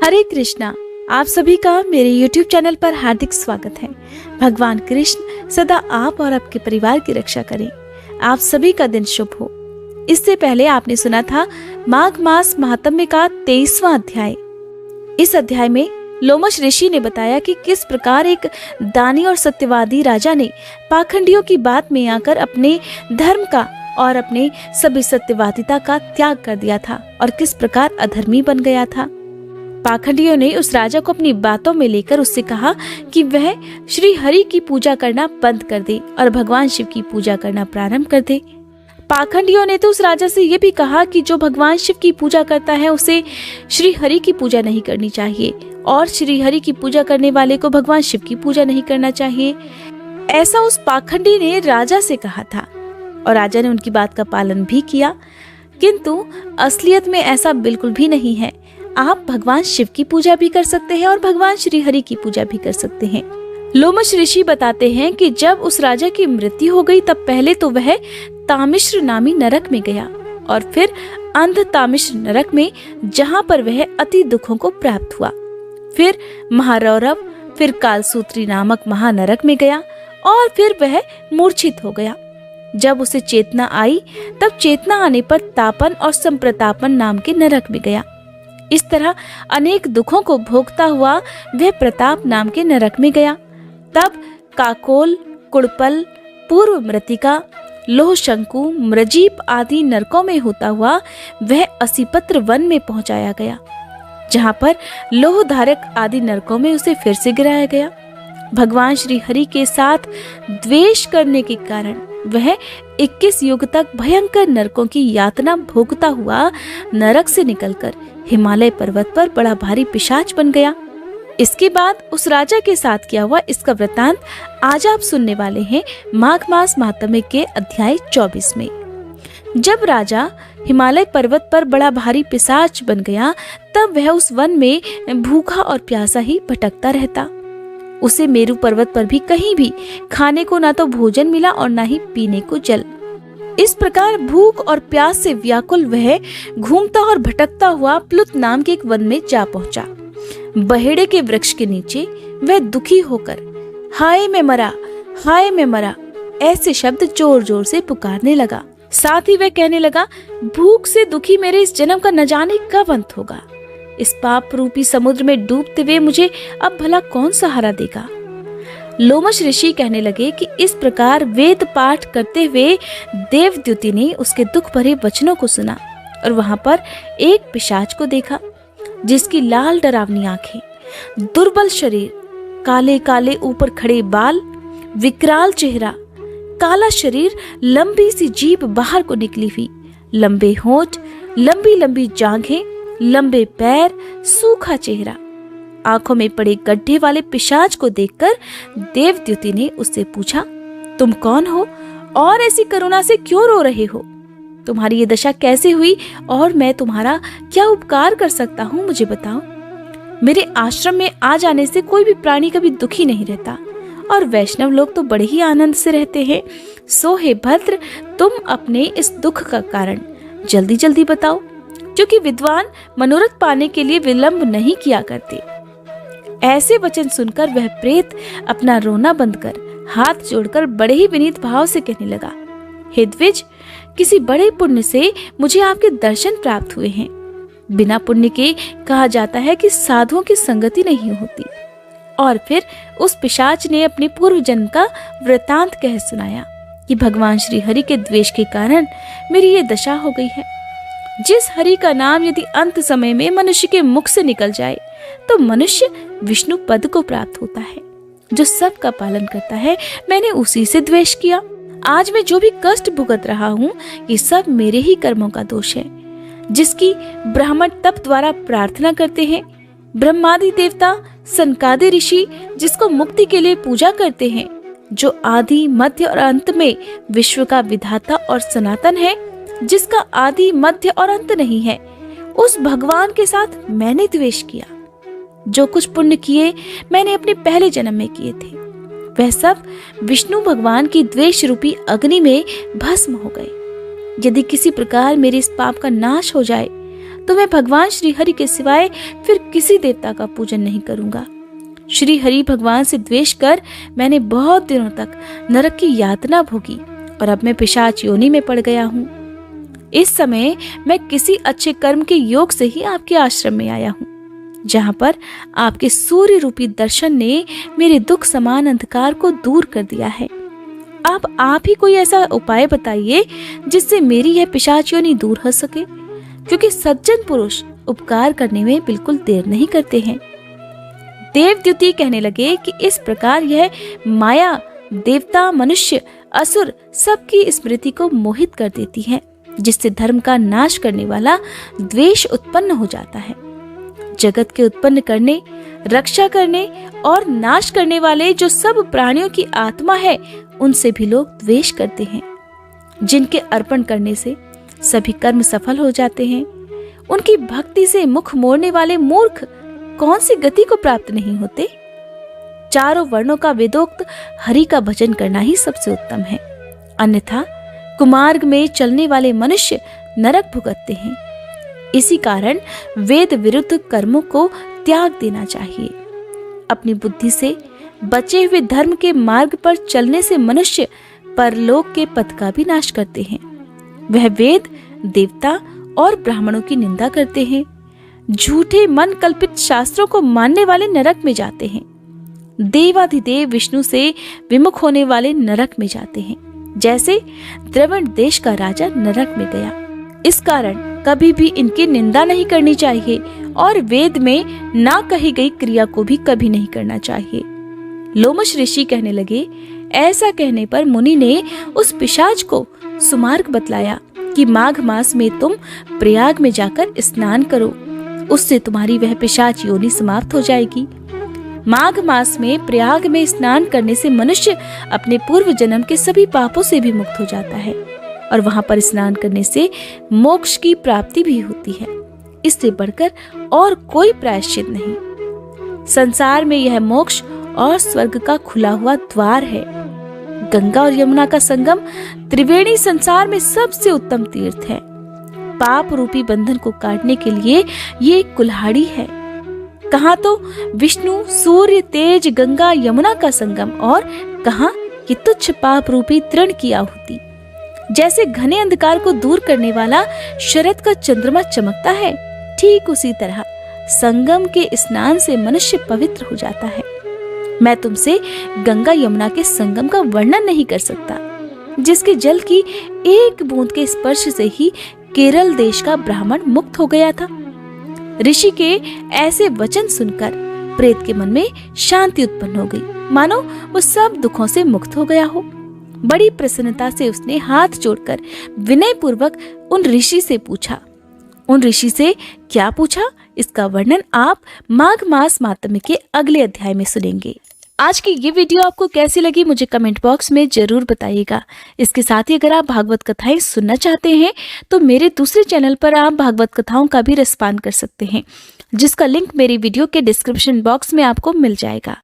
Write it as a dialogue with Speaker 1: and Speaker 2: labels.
Speaker 1: हरे कृष्णा। आप सभी का मेरे YouTube चैनल पर हार्दिक स्वागत है। भगवान कृष्ण सदा आप और आपके परिवार की रक्षा करें। आप सभी का दिन शुभ हो। इससे पहले आपने सुना था माघ मास महात्म्य का 23वां अध्याय। इस अध्याय में लोमश ऋषि ने बताया कि किस प्रकार एक दानी और सत्यवादी राजा ने पाखंडियों की बात में आकर अपने धर्म का और अपने सभी सत्यवादिता का त्याग कर दिया था और किस प्रकार अधर्मी बन गया था। पाखंडियों ने उस राजा को अपनी बातों में लेकर उससे कहा कि वह श्री हरि की पूजा करना बंद कर दे और भगवान शिव की पूजा करना प्रारंभ कर दे। पाखंडियों ने तो उस राजा से यह भी कहा कि जो भगवान शिव की पूजा करता है उसे श्री हरि की पूजा नहीं करनी चाहिए और श्री हरि की पूजा करने वाले को भगवान शिव की पूजा नहीं करना चाहिए। ऐसा उस पाखंडी ने राजा से कहा था और राजा ने उनकी बात का पालन भी किया, किंतु असलियत में ऐसा बिल्कुल भी नहीं है। आप भगवान शिव की पूजा भी कर सकते हैं और भगवान श्री हरि की पूजा भी कर सकते हैं। लोमश ऋषि बताते हैं कि जब उस राजा की मृत्यु हो गई तब पहले तो वह तामिश्र नामी नरक में गया और फिर अंध तामिश्र नरक में, जहाँ पर वह अति दुखों को प्राप्त हुआ। फिर महारौरव, फिर कालसूत्री नामक महानरक में गया और फिर वह मूर्छित हो गया। जब उसे चेतना आई तब चेतना आने पर तापन और संप्रतापन नाम के नरक में गया। इस तरह अनेक दुखों को भोगता हुआ वह प्रताप नाम के नरक में गया। तब काकोल, कुड़पल, पूर्व मृतिका, लोह शंकु, मृजीप आदि नरकों में होता हुआ वह असीपत्र वन में पहुंचाया गया, जहां पर लोह धारक आदि नरकों में उसे फिर से गिराया गया। भगवान श्री हरि के साथ द्वेष करने के कारण वह 21 युग तक भयंकर नरकों की यातना भोगता हुआ नरक से निकलकर हिमालय पर्वत पर बड़ा भारी पिशाच बन गया। इसके बाद उस राजा के साथ किया हुआ इसका वृतांत आज आप सुनने वाले हैं माघ मास महात्म्य के अध्याय 24 में। जब राजा हिमालय पर्वत पर बड़ा भारी पिशाच बन गया तब वह उस वन में भूखा और प्यासा ही भटकता रहता। उसे मेरु पर्वत पर भी कहीं भी खाने को ना तो भोजन मिला और ना ही पीने को जल। इस प्रकार भूख और प्यास से व्याकुल वह घूमता और भटकता हुआ प्लुत नाम के एक वन में जा पहुंचा। बहेड़े के वृक्ष के नीचे वह दुखी होकर हाय मैं मरा, हाय मैं मरा ऐसे शब्द जोर जोर से पुकारने लगा। साथ ही वह कहने लगा, भूख से दुखी मेरे इस जन्म का न जाने कब अंत होगा। इस पाप रूपी समुद्र में डूबते हुए मुझे अब भला कौन सहारा देगा। लोमश ऋषि कहने लगे कि इस प्रकार वेद पाठ करते हुए देवद्युति ने उसके दुख भरे वचनों को सुना और वहां पर एक पिशाच को देखा, जिसकी लाल डरावनी आंखें, दुर्बल शरीर, काले काले ऊपर खड़े बाल, विकराल चेहरा, काला शरीर, लंबी सी जीभ बाहर को निकली हुई, लंबे होंठ, लंबी लंबी जांघें, लंबे पैर, सूखा चेहरा, आंखों में पड़े गड्ढे वाले पिशाच को देखकर देवद्युति ने उससे पूछा, तुम कौन हो और ऐसी करुणा से क्यों रो रहे हो? तुम्हारी ये दशा कैसे हुई और मैं तुम्हारा क्या उपकार कर सकता हूँ, मुझे बताओ। मेरे आश्रम में आ जाने से कोई भी प्राणी कभी दुखी नहीं रहता और वैष्णव लोग तो बड़े ही आनंद से रहते हैं। सो हे भद्र, तुम अपने इस दुख का कारण जल्दी जल्दी बताओ, क्योंकि विद्वान मनोरथ पाने के लिए विलंब नहीं किया करते। ऐसे वचन सुनकर वह प्रेत अपना रोना बंद कर हाथ जोड़कर बड़े ही विनीत भाव से कहने लगा, हे द्विज, किसी बड़े पुण्य से मुझे आपके दर्शन प्राप्त हुए हैं। बिना पुण्य के कहा जाता है कि साधुओं की संगति नहीं होती। और फिर उस पिशाच ने अपने पूर्व जन्म का वृतांत कह सुनाया कि भगवान श्री हरि के द्वेष के कारण मेरी ये दशा हो गई है। जिस हरि का नाम यदि अंत समय में मनुष्य के मुख से निकल जाए तो मनुष्य विष्णु पद को प्राप्त होता है, जो सबका पालन करता है। मैंने उसी से द्वेष किया। आज मैं जो भी कष्ट भुगत रहा हूँ ये सब मेरे ही कर्मों का दोष है, जिसकी ब्राह्मण तप द्वारा प्रार्थना करते हैं। ब्रह्मादि देवता, सनकादि ऋषि जिसको मुक्ति के लिए पूजा करते हैं, जो आदि मध्य और अंत में विश्व का विधाता और सनातन है, जिसका आदि मध्य और अंत नहीं है, उस भगवान के साथ मैंने द्वेष किया। जो कुछ पुण्य किए मैंने अपने पहले जन्म में किए थे, वह सब विष्णु भगवान की द्वेष रूपी अग्नि में भस्म हो गए। यदि किसी प्रकार मेरे इस पाप का नाश हो जाए तो मैं भगवान श्री हरि के सिवाय फिर किसी देवता का पूजन नहीं करूंगा। श्री हरि भगवान से द्वेष कर मैंने बहुत दिनों तक नरक की यातना भोगी और अब मैं पिशाच योनि में पड़ गया हूँ। इस समय मैं किसी अच्छे कर्म के योग से ही आपके आश्रम में आया हूँ, जहाँ पर आपके सूर्य रूपी दर्शन ने मेरे दुख समान अंधकार को दूर कर दिया है। अब आप ही कोई ऐसा उपाय बताइए जिससे मेरी यह पिशाच योनि दूर हो सके, क्योंकि सज्जन पुरुष उपकार करने में बिल्कुल देर नहीं करते हैं। देवद्युति कहने लगे कि इस प्रकार यह माया देवता, मनुष्य, असुर सबकी स्मृति को मोहित कर देती है, जिससे धर्म का नाश करने वाला द्वेष उत्पन्न हो जाता है। जगत के उत्पन्न करने, रक्षा करने और नाश करने वाले जो सब प्राणियों की आत्मा है, उनसे भी लोग द्वेष करते हैं। जिनके अर्पण करने से सभी कर्म सफल हो जाते हैं, उनकी भक्ति से मुख मोड़ने वाले मूर्ख कौन सी गति को प्राप्त नहीं होते। चारों वर्णों का वेदोक्त हरि का भजन करना ही सबसे उत्तम है, अन्यथा कुमार्ग में चलने वाले मनुष्य नरक भुगतते हैं। इसी कारण वेद विरुद्ध कर्मों को त्याग देना चाहिए। अपनी बुद्धि से बचे हुए धर्म के मार्ग पर चलने से मनुष्य परलोक के पथ का भी नाश करते हैं। वह वेद, देवता और ब्राह्मणों की निंदा करते हैं। झूठे मन कल्पित शास्त्रों को मानने वाले नरक में जाते हैं। देवाधिदेव विष्णु से विमुख होने वाले नरक में जाते हैं, जैसे द्रविड़ देश का राजा नरक में गया। इस कारण कभी भी इनकी निंदा नहीं करनी चाहिए और वेद में ना कही गई क्रिया को भी कभी नहीं करना चाहिए। लोमश ऋषि कहने लगे, ऐसा कहने पर मुनि ने उस पिशाच को सुमार्ग बतलाया कि माघ मास में तुम प्रयाग में जाकर स्नान करो, उससे तुम्हारी वह पिशाच योनि समाप्त हो जाएगी। माघ मास में प्रयाग में स्नान करने से मनुष्य अपने पूर्व जन्म के सभी पापों से भी मुक्त हो जाता है और वहां पर स्नान करने से मोक्ष की प्राप्ति भी होती है। इससे बढ़कर और कोई प्रायश्चित नहीं। संसार में यह मोक्ष और स्वर्ग का खुला हुआ द्वार है। गंगा और यमुना का संगम त्रिवेणी संसार में सबसे उत्तम तीर्थ है। पाप रूपी बंधन को काटने के लिए ये कुल्हाड़ी है। कहाँ तो विष्णु, सूर्य, तेज, गंगा, यमुना का संगम और कहाँ कि तुच्छ पाप रूपी तृण की आहुति। जैसे घने अंधकार को दूर करने वाला शरद का चंद्रमा चमकता है, ठीक उसी तरह संगम के स्नान से मनुष्य पवित्र हो जाता है। मैं तुमसे गंगा यमुना के संगम का वर्णन नहीं कर सकता, जिसके जल की एक बूंद के स्पर्श से ही केरल देश का ब्राह्मण मुक्त हो गया था। ऋषि के ऐसे वचन सुनकर प्रेत के मन में शांति उत्पन्न हो गई, मानो वो सब दुखों से मुक्त हो गया हो। बड़ी प्रसन्नता से उसने हाथ जोड़कर विनय पूर्वक उन ऋषि से पूछा। उन ऋषि से क्या पूछा, इसका वर्णन आप माघ मास मातम्य के अगले अध्याय में सुनेंगे। आज की ये वीडियो आपको कैसी लगी मुझे कमेंट बॉक्स में जरूर बताइएगा। इसके साथ ही अगर आप भागवत कथाएं सुनना चाहते हैं तो मेरे दूसरे चैनल पर आप भागवत कथाओं का भी रसपान कर सकते हैं, जिसका लिंक मेरी वीडियो के डिस्क्रिप्शन बॉक्स में आपको मिल जाएगा।